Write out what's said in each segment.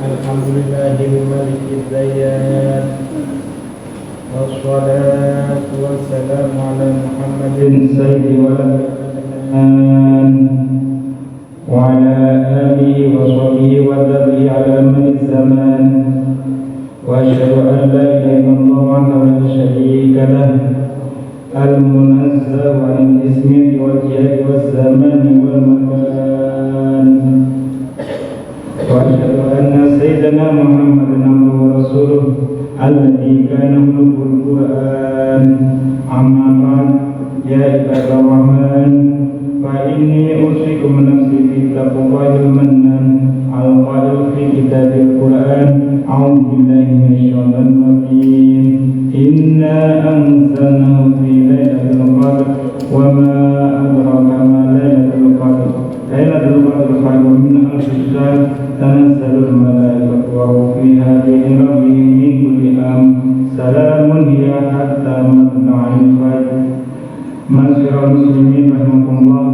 Alhamdulillahi malikid dayyan, wassalatu wassalamu ala Muhammadin sayyidi walad wa ala alihi wa sahbihi wa tabi'i ala man zaman. Wa asyhadu an la ilaha illallah wahdahu la syarika lah al-munazzah an ismi wal jihad waz zaman wal makan. Wa asyhadu anna sayyidana Muhammadan abduhu wa rasuluh alladzi kana yulqul Qur'an. Amma ba'd, ya ibadah rahman, fa inni usikum nafsi bi taqwal mannan al-qail fi kitabil Qur'an. A'udzu billahi minasyaitonir rajim. Inna anzalnahu fi lailatul qadr wa ma adraka ma lailatul qadr. Lailatul qadr khairun min alfi syahr. Tanazzalul malaikatu wa ruhu fiha bi rabbihim min kulli amr. Salamun hiya hatta matla'il fajr. Masyaallah muslimin rahimakumullah.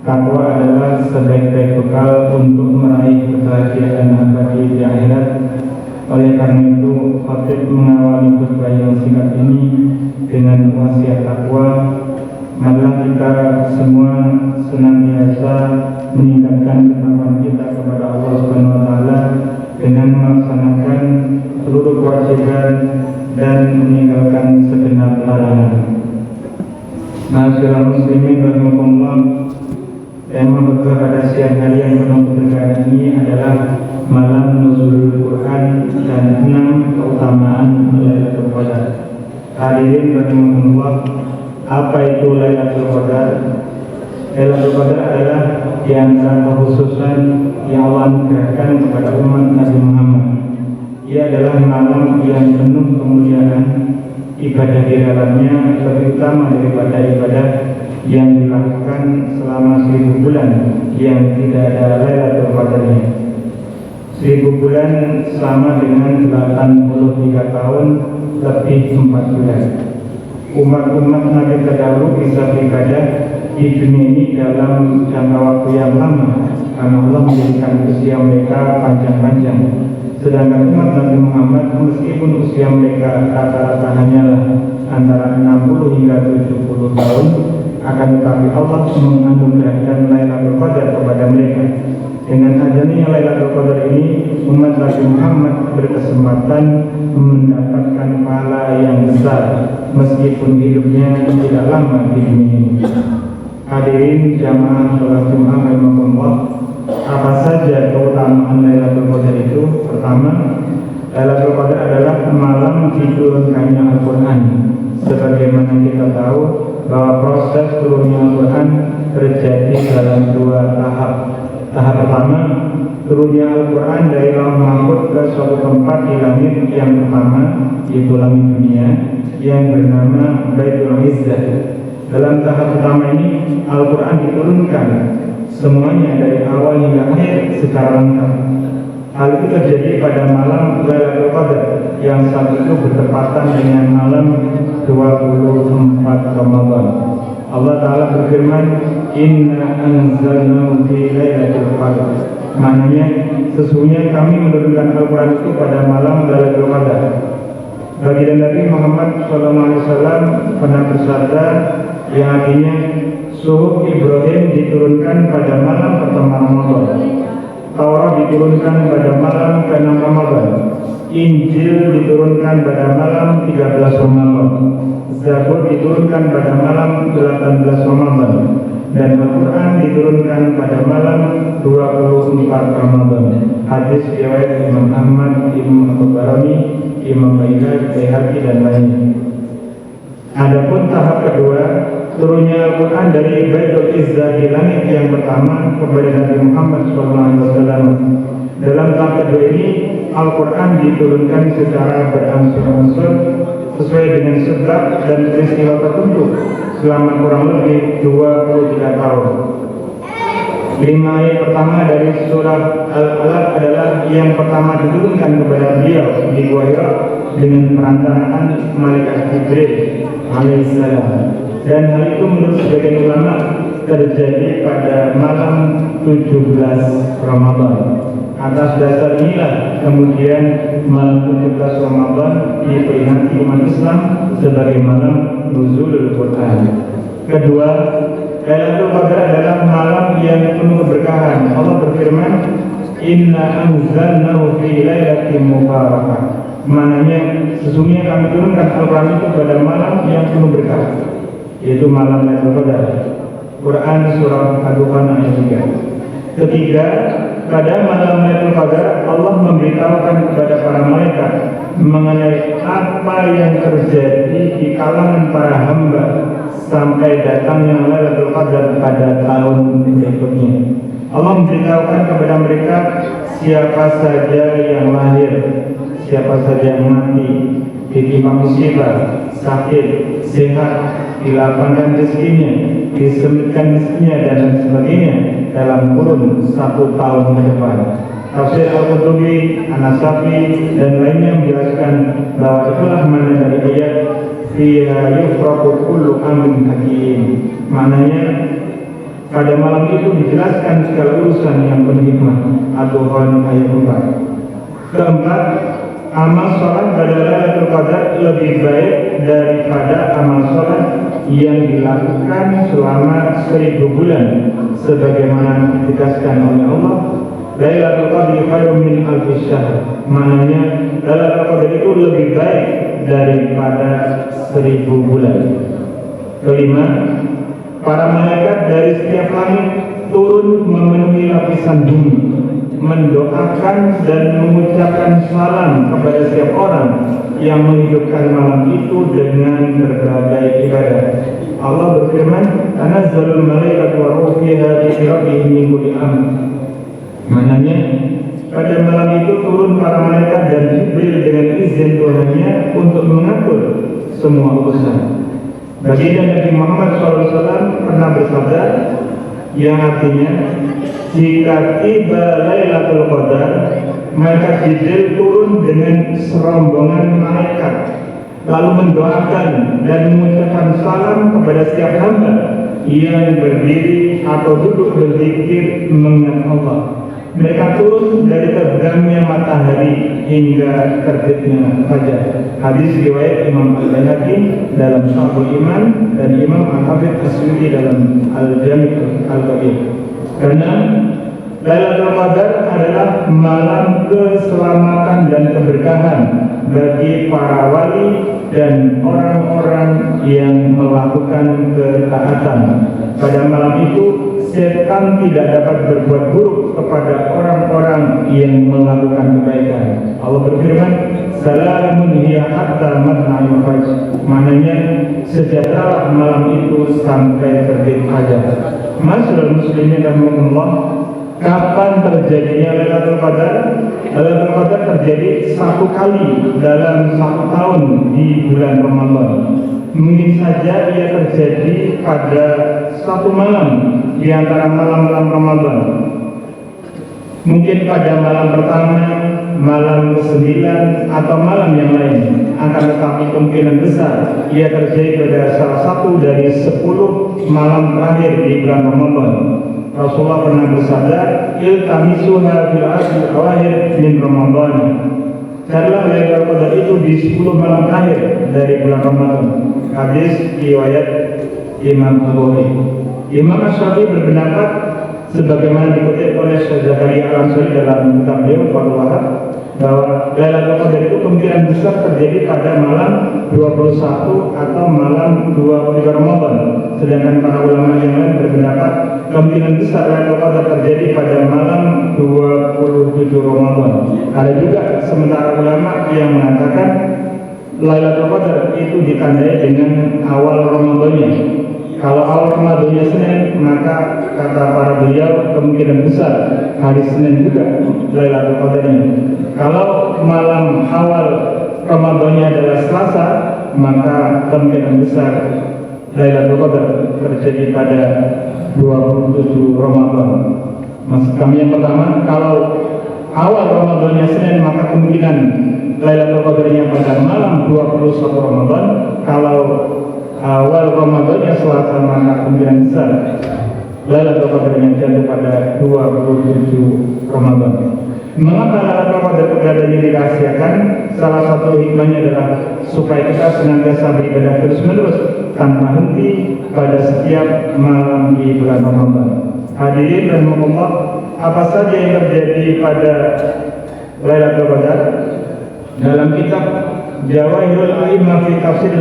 Takwa adalah sebaik-baik bekal untuk meraih kebahagiaan abadi di akhirat. Oleh karena itu, khatib mengawali khutbah yang singkat ini dengan wasiat takwa. Marilah kita semua senantiasa meningkatkan ketakwaan kita kepada Allah Subhanahu wa taala dengan melaksanakan seluruh kewajiban dan meninggalkan segenap larangan. Ma'asyiral muslimin rahimakumullah. Tema khutbah pada siang hari yang penuh keberkahan ini adalah malam nuzulul Quran dan 6 keutamaan Lailatul Qadar. Hadirin rahimakumullah, apa itu Lailatul Qadar? Lailatul Qadar adalah di antara kekhususan yang Allah anugerahkan kepada umat Nabi Muhammad. Ia adalah malam yang penuh kemuliaan. Ibadah di dalamnya lebih utama daripada ibadah yang dilakukan selama 1000 bulan yang tidak ada Lailatul Qadarnya. 1000 bulan sama dengan 83 tahun lebih 4 bulan. Umat-umat Nabi terdahulu bisa beribadah di dunia ini dalam jangka waktu yang lama karena Allah menjadikan usia mereka panjang-panjang. Sedangkan umat Nabi Muhammad meskipun usia mereka rata-rata hanyalah antara 60 hingga 70 tahun, akan tetapi Allah menganugerahkan Lailatul Qadar kepada mereka. Dengan adanya Lailatul Qadar ini, umat Nabi Muhammad berkesempatan mendapatkan pahala yang besar meskipun hidupnya tidak lama di dunia ini. Hadirin jamaah sholat Jumat rahimakumullah, apa saja keutamaan Lailatul Qadar itu? Pertama, Lailatul Qadar adalah malam diturunkannya Al-Quran. Sebagaimana kita tahu bahwa proses turunnya Al-Quran terjadi dalam 2 tahap. Tahap pertama, turunnya Al-Quran dari Lauh Mahfuz ke suatu tempat di langit yang pertama, yaitu langit dunia, yang bernama Baitul Izzah. Dalam tahap pertama ini, Al-Quran diturunkan semuanya dari awal hingga akhir secara lengkap. Hal itu terjadi pada malam Lailatul Qadar yang saat itu bertepatan dengan malam 24 Ramadan. Allah Ta'ala berfirman, Inna anzalnahu fi lailatul qadar. Maknanya, sesungguhnya kami menurunkan Al-Quran itu pada malam Lailatul Qadar. Baginda Nabi Muhammad SAW pernah bersabda yang artinya, Suhuf Ibrahim diturunkan pada malam pertama Ramadan, Taurat diturunkan pada malam ke-6 Ramadan, Injil diturunkan pada malam 13 Ramadan, Zabur diturunkan pada malam 18 Ramadan, dan Al-Quran diturunkan pada malam 24 Ramadan. Hadis riwayat Imam Ahmad, Imam Al-Tabarani, Imam Baihaqi dan lainnya. Adapun tahap kedua, turunnya Al-Quran dari Baitul Izzah di langit yang pertama kepada Nabi Muhammad SAW. Dalam tahap kedua ini, Al-Quran diturunkan secara berangsur-angsur sesuai dengan sebab dan peristiwa tertentu selama kurang lebih 23 tahun. 5 ayat pertama dari surah Al-Alaq adalah yang pertama diturunkan kepada beliau di Gua Hira dengan perantaraan malaikat Jibril alaihissalam. Dan hal itu menurut sebagian ulama terjadi pada malam 17 Ramadan. Atas dasar inilah kemudian malam 17 Ramadan diperingati umat Islam sebagai malam nuzulul Quran. Kedua, Lailatul Qadar adalah malam yang penuh keberkahan. Allah berfirman, "Inna anzalnahu fi lailatin mubarakah." Maknanya sesungguhnya kami turunkan Al-Quran itu pada malam yang penuh berkah, yaitu malam Lailatul Qadar. Quran surah Ad-Dukhan ayat 3. Ketiga, pada malam Lailatul Qadar Allah memberitahukan kepada para malaikat mengenai apa yang terjadi di kalangan para hamba sampai datangnya Lailatul Qadar pada tahun berikutnya. Allah memberitahukan kepada mereka siapa saja yang lahir, siapa saja yang mati, ditimpa musibah, sakit, sehat, dilapangkan rezekinya, disempitkan rezekinya dan lain sebagainya dalam kurun 1 tahun ke depan. Tafsir Al-Qurtubi, An-Nasafi dan lainnya menjelaskan bahwa itulah makna dari ayat fiha yufraqu kullu amrin hakim. Maknanya pada malam itu dijelaskan segala urusan yang penuh hikmah. Ad-Dukhan ayat 4. Keempat, amal sholat pada Lailatul Qadar lebih baik daripada amal sholat yang dilakukan selama 1000 bulan, sebagaimana ditegaskan oleh Allah, Lailatul Qadri khairun min alfi syahr. Maknanya Lailatul Qadar itu lebih baik daripada 1000 bulan. Kelima, para malaikat dari setiap langit turun memenuhi lapisan bumi, mendoakan dan mengucapkan salam kepada setiap orang yang menghidupkan malam itu dengan berbagai ibadah. Allah berfirman, "Tanazzalul malaikatu wa ruhu fiha bi rabbihim min kulli amr." Maknanya pada malam itu turun para malaikat dan Jibril dengan izin Tuhannya untuk mengatur semua urusan. Baginda Nabi Muhammad SAW pernah bersabda yang artinya, jika tiba Lailatul Qadar, maka Jibril turun dengan serombongan malaikat lalu mendoakan dan mengucapkan salam kepada setiap hamba yang berdiri atau duduk berzikir mengingat Allah. Mereka turun dari terbitnya matahari hingga terbitnya fajar. Hadis riwayat Imam Al-Baihaqi dalam Syu'abul Iman dan Imam Al-Hafidz As-Suyuti dalam Al-Jami' Al-Kabir. Karena Lailatul Qadar adalah malam keselamatan dan keberkahan bagi para wali dan orang-orang yang melakukan ketaatan. Pada malam itu setan tidak dapat berbuat buruk kepada orang-orang yang melakukan kebaikan. Allah berfirman, "Salamun hiya hatta matla'il fajr." Maknanya sejahtera malam itu sampai terbit fajar. Masyaallah muslimin rahimakumullah, kapan terjadinya Lailatul Qadar? Lailatul Qadar terjadi 1 kali dalam 1 tahun di bulan Ramadan. Mungkin saja ia terjadi pada 1 malam di antara malam-malam Ramadan. Mungkin pada malam pertama, malam ke-9 atau malam yang lain. Akan tetapi kemungkinan besar ia terjadi pada salah satu dari 10 malam terakhir di bulan Ramadan. Rasulullah pernah bersabda, "Iltamisuha fil ashr awakhir min Ramadan." Carilah Lailatul Qadar itu di 10 malam terakhir dari bulan Ramadan. Hadis riwayat Imam Al-Bukhari. Imam Asy-Syafi'i berpendapat sebagaimana dikutip oleh Syekh Zakaria Al-Ansari dalam kitab beliau Fathul Wahab, bahwa Lailatul Qadar itu kemungkinan besar terjadi pada malam 21 atau malam 23 Ramadan. Sedangkan para ulama yang lain berpendapat kemungkinan besar Lailatul Qadar terjadi pada malam 27 Ramadan. Ada juga sementara ulama yang mengatakan Lailatul Qadar itu ditandai dengan awal Ramadannya. Kalau awal Ramadannya Senin, maka kata para beliau kemungkinan besar hari Senin juga Lailatul Qadarnya. Kalau malam awal Ramadannya adalah Selasa, maka kemungkinan besar Lailatul Qadar terjadi pada 27 Ramadan. Maksud kami yang pertama, kalau awal Ramadannya Senin, maka kemungkinan Lailatul Qadarnya pada malam 21 Ramadan. Kalau awal Ramadannya Selasa, maka kemungkinan besar Lailatul Qadarnya jatuh pada 27 Ramadan. Mengapa Lailatul Qadar keberadaannya dirahasiakan? Salah satu hikmahnya adalah supaya kita senantiasa beribadah terus-menerus tanpa henti pada setiap malam di bulan Ramadan. Hadirin rahimakumullah, apa saja yang terjadi pada Lailatul Qadar? Dalam kitab Jawahirul A'immah fi tafsir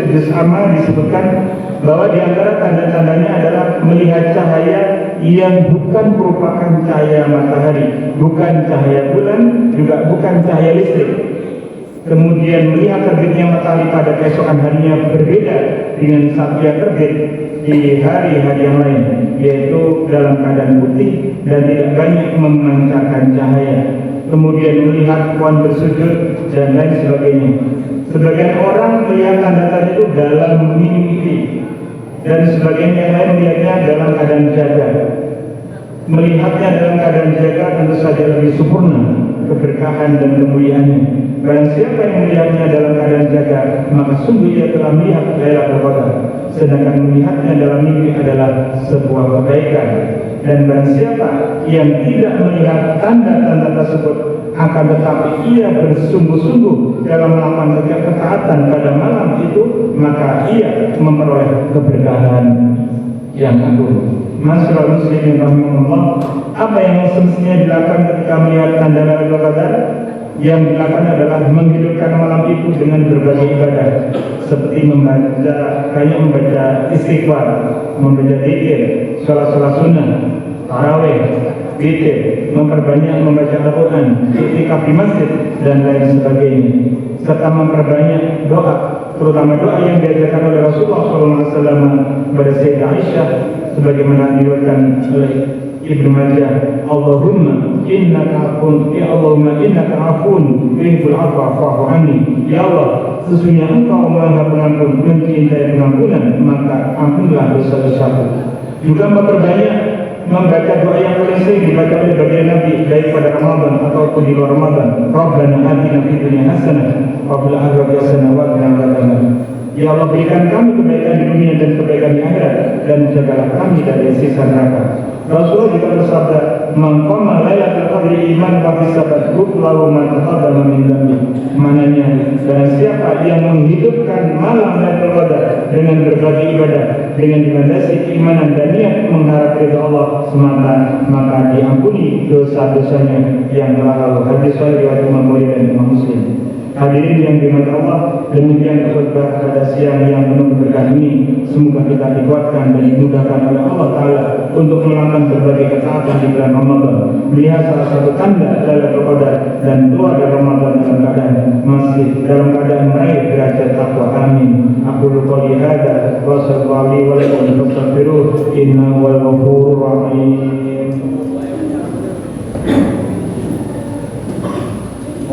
Juz Amma disebutkan bahwa di antara tanda-tandanya adalah melihat cahaya yang bukan merupakan cahaya matahari, bukan cahaya bulan, juga bukan cahaya listrik. Kemudian melihat terbitnya matahari pada keesokan harinya berbeda dengan saat dia terbit di hari-hari yang lain, yaitu dalam keadaan putih dan tidak banyak memancarkan cahaya. Kemudian melihat puan bersujud dan lain sebagainya. Sebagian orang melihat tanda-tanda itu dalam mimpi, dan sebagian yang lain melihatnya dalam keadaan jaga. Melihatnya dalam keadaan jaga tentu saja lebih sempurna keberkahan dan kemuliaannya. Barang siapa yang melihatnya dalam keadaan jaga, maka sungguh ia telah melihat Lailatul Qadar. Sedangkan melihatnya dalam mimpi adalah sebuah kebaikan. Dan barang siapa yang tidak melihat tanda-tanda tersebut, akan tetapi ia bersungguh-sungguh dalam melakukan ketaatan pada malam itu, maka ia memperoleh keberkahan yang agung. Masyaallah muslimin rahimahullah, apa yang semestinya dilakukan ketika melihat tanda Lailatul Qadar? Yang dilakukan adalah menghidupkan malam itu dengan berbagai ibadah, seperti membaca istighfar, membaca zikir, salat sunnah, tarawih, witir, memperbanyak membaca Al-Quran, i'tikaf di masjid dan lain sebagainya, serta memperbanyak doa, terutama doa yang diajarkan oleh Rasulullah SAW kepada Sayyidah Aisyah, sebagaimana diriwayatkan oleh Ibnu Majah, Allahumma innaka afun, ya Allahumma innaka afun tuhibbul afwa fa'fu anni. Ya Allah, sesungguhnya Engkau Maha Pengampun, mencintai pengampunan, maka ampunilah dosa-dosaku. Juga memperbanyak membaca doa yang paling sering dibaca oleh baginda Nabi baik pada Ramadan ataupun di luar Ramadan. Rabbana atina fid dunya hasanah wa fil akhirati hasanah wa qina adzabannar. Ya Allah, berikan kami kebaikan di dunia dan kebaikan di akhirat, dan jagalah kami dari siksa neraka. Rasulullah juga bersabda, "Man qama lailatul qadri iman wa ihtisaban lahu ma taqaddama min dhanbi." Mananya, barang siapa yang menghidupkan malam Lailatul Qadar dengan berbagai ibadah, dengan dilandasi keimanan dan niat mengharap ridha Allah semata, maka diampuni dosa-dosanya yang telah lalu. Hadis riwayat Imam Bukhari dan Imam Muslim. Hadirin yang dirahmati Allah, demikian khutbah pada siang yang penuh berkah ini. Semoga kita dikuatkan dan dimudahkan oleh Allah Ta'ala untuk melakukan berbagai ketaatan di bulan Ramadan, melihat salah satu tanda Lailatul Qadar dan keluar dari Ramadan dalam keadaan masih dalam keadaan meraih derajat takwa. Amin. Aku qouli hadza wa sallallahu alaihi wa sallam fastaghfiruh innahu wal ghafurur rahim.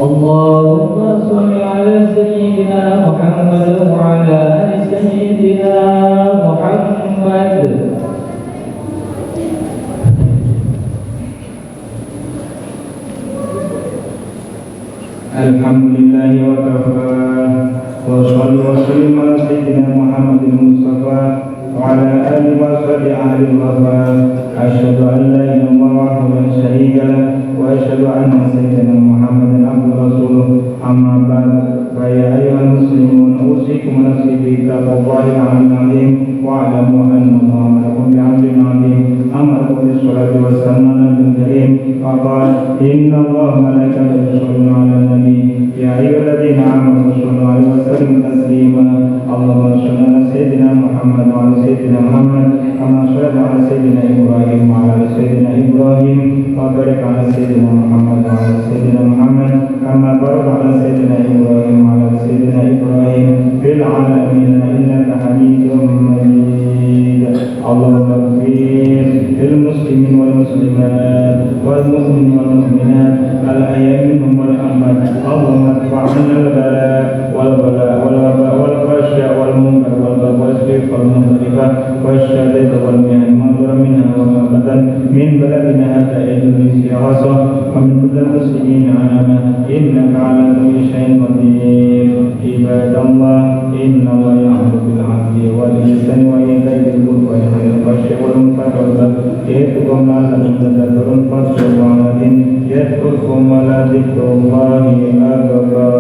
Allahumma sholli ala sayyidina Muhammad wa ala ali sayyidina Muhammad. Alhamdulillah wa kafa wa sholli wa sallim ala sayyidina Muhammadin Mustafa wa ala alihi wa sahbihi ahli wafa. Asyhadu an la ilaha illallah wahdahu la syarika lah wa asyhadu anna sayyidina Muhammadan abduhu wa rasuluh. Amma ba'd, fa ya ayyuhal muslimun usikum nafsi bi taqwallahil azim wa a'lamu anna Allaha ma'akum bi'amrin 'azim. Amarakum bis salati was salam bil karim wa qala inna Allaha wa malaikatahu yusholluna 'alan nabi ya ayyuhalladzina amanu shollu 'alaihi wa sallimu taslima. Allahumma sholli 'ala sayyidina Muhammad wa 'ala sayyidina Muhammad kama shallaita 'ala sayyidina Ibrahim wa 'ala sayyidina Ibrahim wa barik 'ala sayyidina Muhammad wa 'ala sayyidina Muhammad kama barakta 'ala sayyidina Ibrahim wa 'ala sayyidina Ibrahim fil 'alamin innaka Hamidum Majid. Allahumma ighfir lil muslimin wal muslimat wal mu'minin wal mu'minat al ahya'i minhum wal amwat. Allahumma adfa' 'anna al bala wal waba wal fahsya wal munkar wal baghi wal munkarifah wasyadid wal mi'an ma dhara minha wa ma batan min baladina hadha Indonesia khasah wa min kulli muslimin 'alama innaka 'ala kulli syai'in qadir. Ibadallah, inna Allah ya'muru bil 'adli wal ihsani wa ita'i dzil qurba wa yanha 'anil fahsya'i wal munkari wal baghi ya'idhukum la'allakum tadhakkarun. Fadhkurullah يذكركم ولذكر الله أكبر